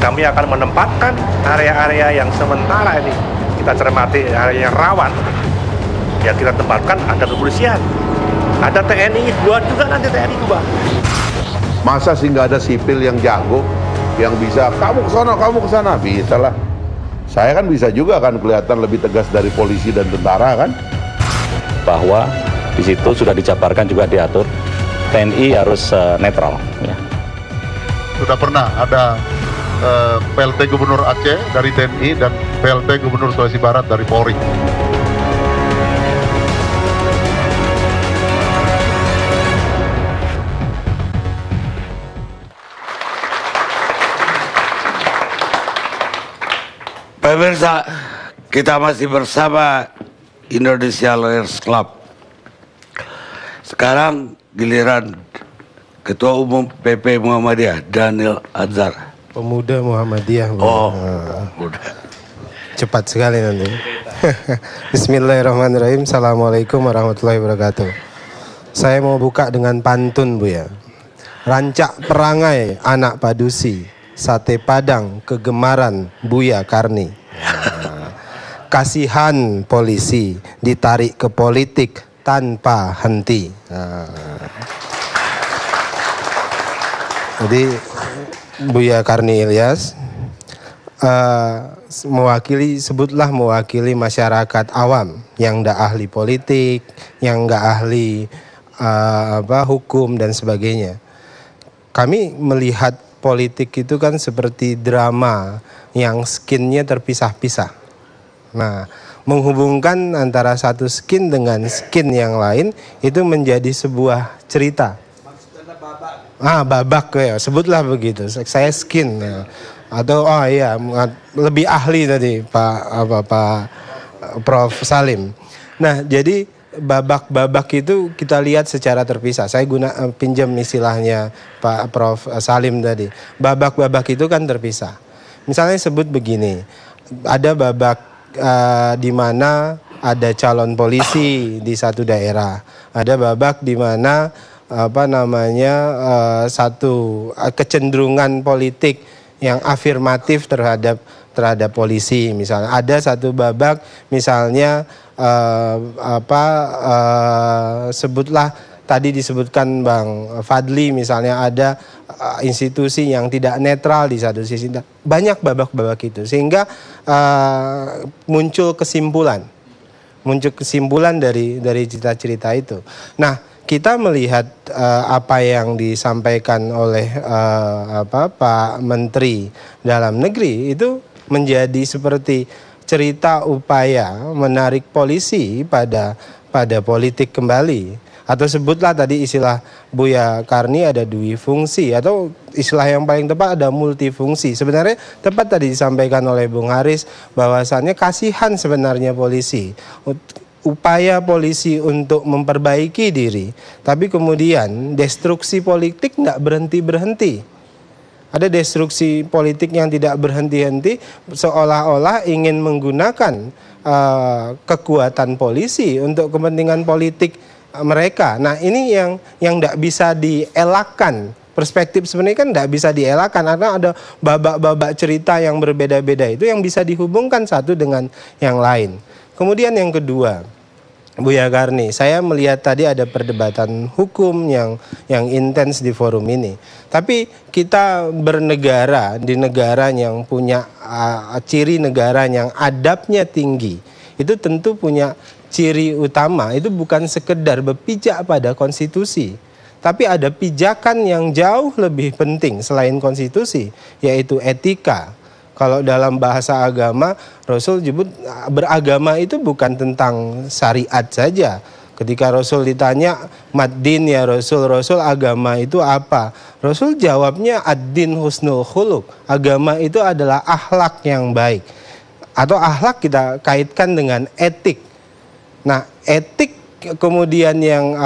Kami akan menempatkan area-area yang sementara ini kita cermati area yang rawan. Ya kita tempatkan ada kepolisian, ada TNI 2 juga nanti TNI 2. Masa sih nggak ada sipil yang jago, yang bisa kamu ke sana, bisa lah. Saya kan bisa juga kan kelihatan lebih tegas dari polisi dan tentara kan. Bahwa di situ sudah dijabarkan juga diatur TNI harus netral. Ya. Sudah pernah ada PLT Gubernur Aceh dari TNI dan PLT Gubernur Sulawesi Barat dari Polri. Pemirsa, kita masih bersama Indonesia Lawyers Club. Sekarang giliran Ketua Umum PP Muhammadiyah Daniel Anzar. Pemuda Muhammadiyah. Oh, udah. Cepat sekali nanti. Bismillahirrahmanirrahim. Assalamualaikum warahmatullahi wabarakatuh. Saya mau buka dengan pantun, Bu ya. Rancak perangai anak padusi, sate padang kegemaran Buya Karni. Kasihan polisi ditarik ke politik tanpa henti. Jadi Buya Karni Ilyas sebutlah mewakili masyarakat awam yang nggak ahli politik, yang nggak ahli hukum dan sebagainya. Kami melihat politik itu kan seperti drama yang skinnya terpisah-pisah. Nah, menghubungkan antara satu skin dengan skin yang lain itu menjadi sebuah cerita. Babak ya, sebutlah begitu. Saya skin ya. Atau lebih ahli tadi Pak Prof Salim. Nah, jadi babak-babak itu kita lihat secara terpisah. Saya pinjam istilahnya Pak Prof Salim tadi. Babak-babak itu kan terpisah. Misalnya sebut begini, ada babak di mana ada calon polisi di satu daerah. Ada babak di mana satu kecenderungan politik yang afirmatif terhadap polisi. Misalnya ada satu babak misalnya sebutlah tadi disebutkan Bang Fadli, misalnya ada institusi yang tidak netral di satu sisi. Banyak babak-babak itu sehingga muncul kesimpulan dari cerita-cerita itu. Nah, kita melihat apa yang disampaikan oleh Pak Menteri Dalam Negeri itu menjadi seperti cerita upaya menarik polisi pada politik kembali. Atau sebutlah tadi istilah Buya Karni ada dui fungsi, atau istilah yang paling tepat ada multifungsi. Sebenarnya tepat tadi disampaikan oleh Bung Haris bahwasannya kasihan sebenarnya polisi. Upaya polisi untuk memperbaiki diri, tapi kemudian destruksi politik nggak berhenti-berhenti. Ada destruksi politik yang tidak berhenti-henti, seolah-olah ingin menggunakan kekuatan polisi untuk kepentingan politik mereka. Nah, ini yang nggak bisa dielakkan. Perspektif sebenarnya kan nggak bisa dielakkan karena ada babak-babak cerita yang berbeda-beda itu yang bisa dihubungkan satu dengan yang lain. Kemudian yang kedua, Buya Karni, saya melihat tadi ada perdebatan hukum yang intens di forum ini. Tapi kita bernegara di negara yang punya ciri negara yang adabnya tinggi, itu tentu punya ciri utama, itu bukan sekedar berpijak pada konstitusi, tapi ada pijakan yang jauh lebih penting selain konstitusi, yaitu etika. Kalau dalam bahasa agama, Rasul menyebut beragama itu bukan tentang syariat saja. Ketika Rasul ditanya, "Mad-din ya Rasul, agama itu apa?" Rasul jawabnya, "Ad-din husnul khuluq." Agama itu adalah akhlak yang baik. Atau akhlak kita kaitkan dengan etik. Nah, etik kemudian yang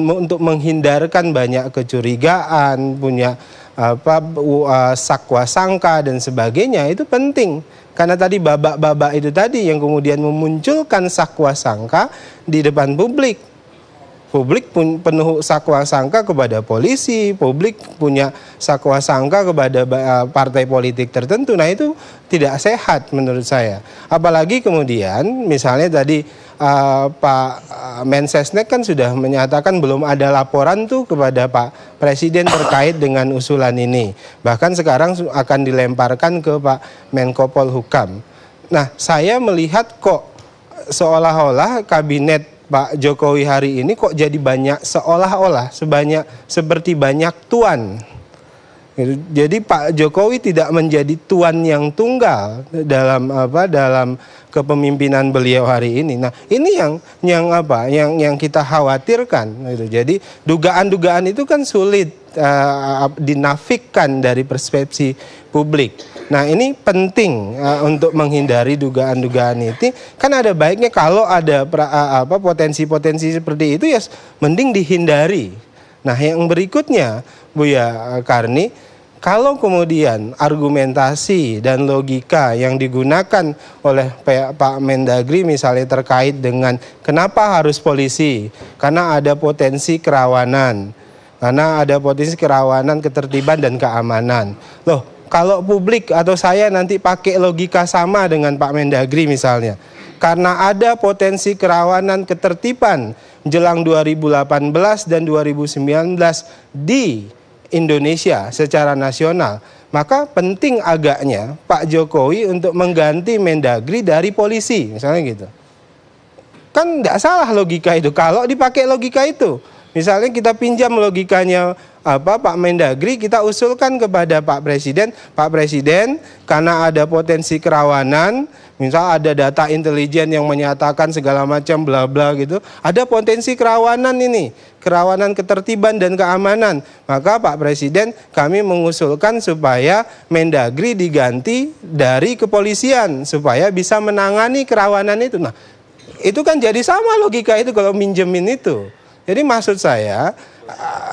untuk menghindarkan banyak kecurigaan, punya sakwa sangka dan sebagainya, itu penting. Karena tadi babak-babak itu tadi yang kemudian memunculkan sakwa sangka di depan publik. publik penuh sakwa sangka kepada polisi, publik punya sakwa sangka kepada partai politik tertentu. Nah itu tidak sehat menurut saya. Apalagi kemudian misalnya tadi Pak Mensesnek kan sudah menyatakan belum ada laporan tuh kepada Pak Presiden terkait dengan usulan ini. Bahkan sekarang akan dilemparkan ke Pak Menko Polhukam. Nah, saya melihat kok seolah-olah kabinet Pak Jokowi hari ini kok jadi banyak seolah-olah seperti banyak tuan. Jadi Pak Jokowi tidak menjadi tuan yang tunggal dalam kepemimpinan beliau hari ini. Nah, ini yang kita khawatirkan gitu. Jadi dugaan-dugaan itu kan sulit dinafikkan dari persepsi publik. Nah, ini penting untuk menghindari dugaan-dugaan itu. Kan ada baiknya kalau ada potensi-potensi seperti itu ya mending dihindari. Nah, yang berikutnya Buya Karni, kalau kemudian argumentasi dan logika yang digunakan oleh Pak Mendagri misalnya terkait dengan kenapa harus polisi, karena ada potensi kerawanan, ketertiban dan keamanan. Loh, kalau publik atau saya nanti pakai logika sama dengan Pak Mendagri misalnya, karena ada potensi kerawanan ketertiban jelang 2018 dan 2019 di Indonesia secara nasional, maka penting agaknya Pak Jokowi untuk mengganti Mendagri dari polisi, misalnya gitu. Kan tidak salah logika itu kalau dipakai logika itu. Misalnya kita pinjam logikanya Pak Mendagri, kita usulkan kepada Pak Presiden karena ada potensi kerawanan, misal ada data intelijen yang menyatakan segala macam bla bla gitu, ada potensi kerawanan ini, kerawanan ketertiban dan keamanan, maka Pak Presiden kami mengusulkan supaya Mendagri diganti dari kepolisian supaya bisa menangani kerawanan itu. Nah, itu kan jadi sama logika itu kalau minjemin itu. Jadi maksud saya,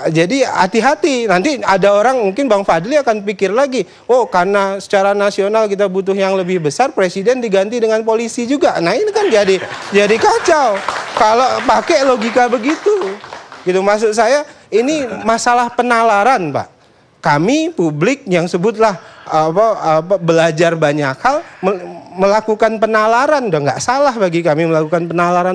jadi hati-hati. Nanti ada orang, mungkin Bang Fadli akan pikir lagi, oh karena secara nasional kita butuh yang lebih besar, Presiden diganti dengan polisi juga. Nah ini kan jadi kacau kalau pakai logika begitu. Gitu, maksud saya ini masalah penalaran, Pak. Kami publik yang sebutlah belajar banyak hal, melakukan penalaran, udah nggak salah bagi kami melakukan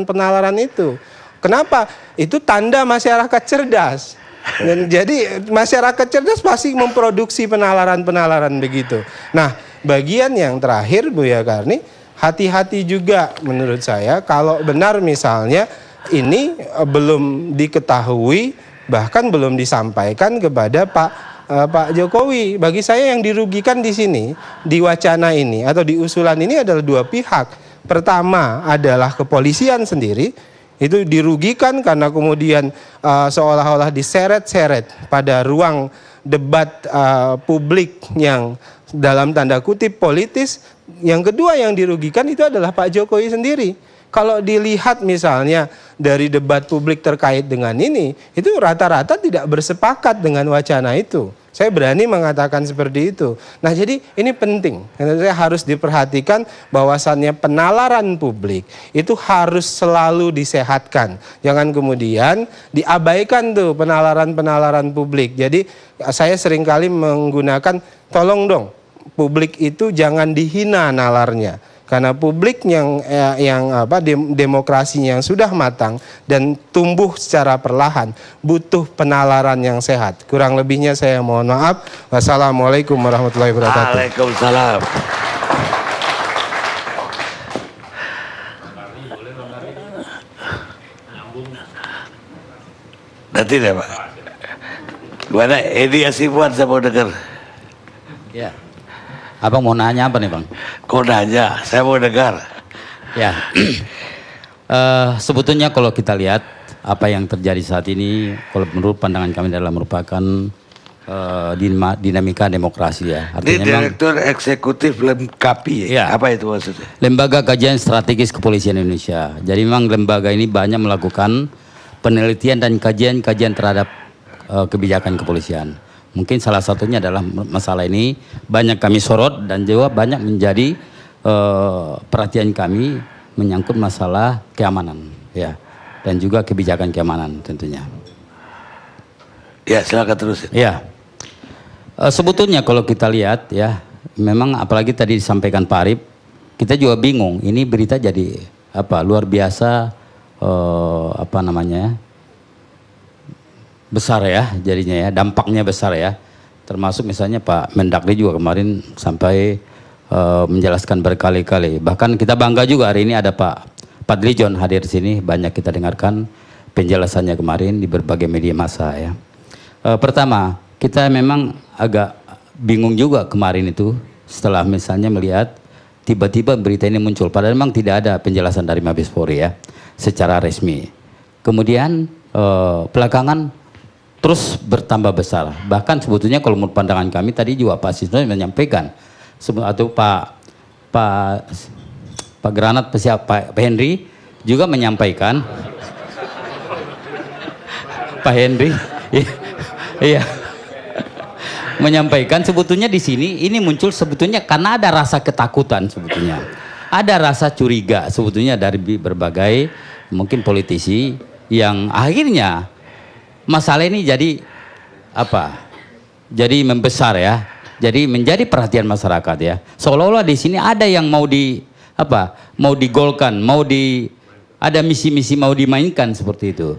penalaran itu. Kenapa? Itu tanda masyarakat cerdas. Dan jadi masyarakat cerdas pasti memproduksi penalaran-penalaran begitu. Nah, bagian yang terakhir Buya Karni, hati-hati juga menurut saya kalau benar misalnya ini belum diketahui bahkan belum disampaikan kepada Pak Jokowi. Bagi saya yang dirugikan di sini, di wacana ini atau di usulan ini adalah dua pihak. Pertama adalah kepolisian sendiri. Itu dirugikan karena kemudian seolah-olah diseret-seret pada ruang debat publik yang dalam tanda kutip politis. Yang kedua yang dirugikan itu adalah Pak Jokowi sendiri. Kalau dilihat misalnya dari debat publik terkait dengan ini, itu rata-rata tidak bersepakat dengan wacana itu. Saya berani mengatakan seperti itu. Nah jadi ini penting, saya harus diperhatikan bahwasannya penalaran publik itu harus selalu disehatkan. Jangan kemudian diabaikan tuh penalaran-penalaran publik. Jadi saya seringkali menggunakan tolong dong, publik itu jangan dihina nalarnya. Karena publik yang demokrasinya yang sudah matang dan tumbuh secara perlahan butuh penalaran yang sehat. Kurang lebihnya saya mohon maaf. Wassalamualaikum warahmatullahi wabarakatuh. Waalaikumsalam. Nanti deh Pak. Gimana? Edi Asifuan saya mau dengar. Ya. Abang mau nanya apa nih Bang? Kau nanya, saya mau dengar. Ya, sebetulnya kalau kita lihat apa yang terjadi saat ini, kalau menurut pandangan kami adalah merupakan dinamika demokrasi ya. Artinya ini Direktur Eksekutif Lemkapi ya? Apa itu maksudnya? Lembaga Kajian Strategis Kepolisian Indonesia. Jadi memang lembaga ini banyak melakukan penelitian dan kajian-kajian terhadap kebijakan kepolisian. Mungkin salah satunya adalah masalah ini banyak kami sorot dan juga banyak menjadi perhatian kami menyangkut masalah keamanan. Ya, dan juga kebijakan keamanan tentunya. Ya, silakan terus. Ya, sebetulnya kalau kita lihat ya, memang apalagi tadi disampaikan Pak Arif, kita juga bingung. Ini berita jadi apa luar biasa, apa namanya, besar ya, jadinya ya, dampaknya besar ya. Termasuk misalnya Pak Mendagri juga kemarin sampai menjelaskan berkali-kali. Bahkan kita bangga juga hari ini ada Pak Fadlijon hadir di sini, banyak kita dengarkan penjelasannya kemarin di berbagai media massa ya. Pertama, kita memang agak bingung juga kemarin itu setelah misalnya melihat tiba-tiba berita ini muncul, padahal memang tidak ada penjelasan dari Mabes Polri ya secara resmi. Kemudian belakangan terus bertambah besar. Bahkan sebetulnya kalau menurut pandangan kami tadi juga Pak Sisno menyampaikan atau Pak Granat, Pak Henry juga menyampaikan. Pak Henry, iya, menyampaikan sebetulnya di sini ini muncul sebetulnya karena ada rasa ketakutan sebetulnya, ada rasa curiga sebetulnya dari berbagai mungkin politisi yang akhirnya masalah ini jadi apa? Jadi membesar ya, jadi menjadi perhatian masyarakat ya. Seolah-olah di sini ada yang mau mau digolkan, ada misi-misi mau dimainkan seperti itu.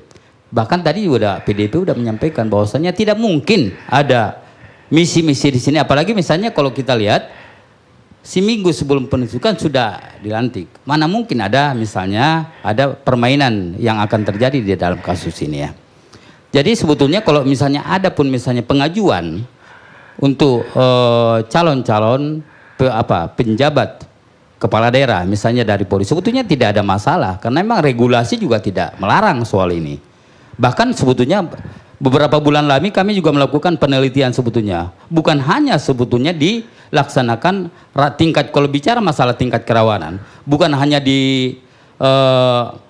Bahkan tadi juga PDIP udah menyampaikan bahwasanya tidak mungkin ada misi-misi di sini. Apalagi misalnya kalau kita lihat seminggu sebelum penunjukan sudah dilantik. Mana mungkin ada misalnya ada permainan yang akan terjadi di dalam kasus ini ya. Jadi sebetulnya kalau misalnya ada pun misalnya pengajuan untuk calon-calon penjabat kepala daerah misalnya dari Polri, sebetulnya tidak ada masalah karena memang regulasi juga tidak melarang soal ini. Bahkan sebetulnya beberapa bulan lalu kami juga melakukan penelitian sebetulnya. Bukan hanya sebetulnya dilaksanakan tingkat, kalau bicara masalah tingkat kerawanan, bukan hanya di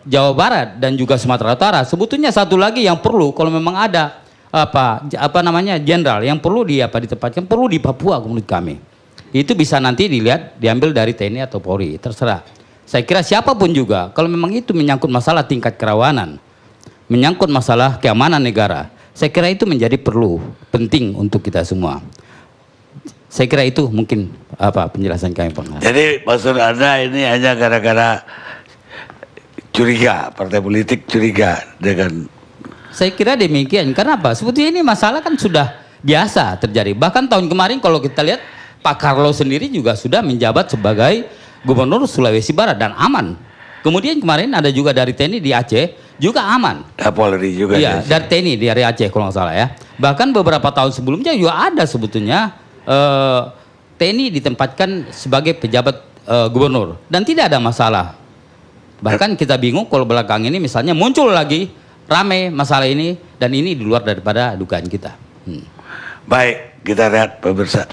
Jawa Barat dan juga Sumatera Utara. Sebetulnya satu lagi yang perlu kalau memang ada jenderal yang perlu ditempatkan, perlu di Papua menurut kami. Itu bisa nanti diambil dari TNI atau Polri, terserah. Saya kira siapapun juga kalau memang itu menyangkut masalah tingkat kerawanan, menyangkut masalah keamanan negara, saya kira itu menjadi penting untuk kita semua. Saya kira itu mungkin penjelasan kami, Pak. Jadi maksud Anda ini hanya gara-gara curiga, partai politik curiga dengan... Saya kira demikian. Kenapa? Sebetulnya ini masalah kan sudah biasa terjadi. Bahkan tahun kemarin kalau kita lihat Pak Carlo sendiri juga sudah menjabat sebagai Gubernur Sulawesi Barat dan aman. Kemudian kemarin ada juga dari TNI di Aceh juga aman. Polri juga. Iya, dari TNI dari Aceh kalau nggak salah ya. Bahkan beberapa tahun sebelumnya juga ada sebetulnya TNI ditempatkan sebagai pejabat gubernur dan tidak ada masalah. Bahkan kita bingung kalau belakang ini misalnya muncul lagi rame masalah ini dan ini di luar daripada dugaan kita. Baik, kita lihat pemirsa.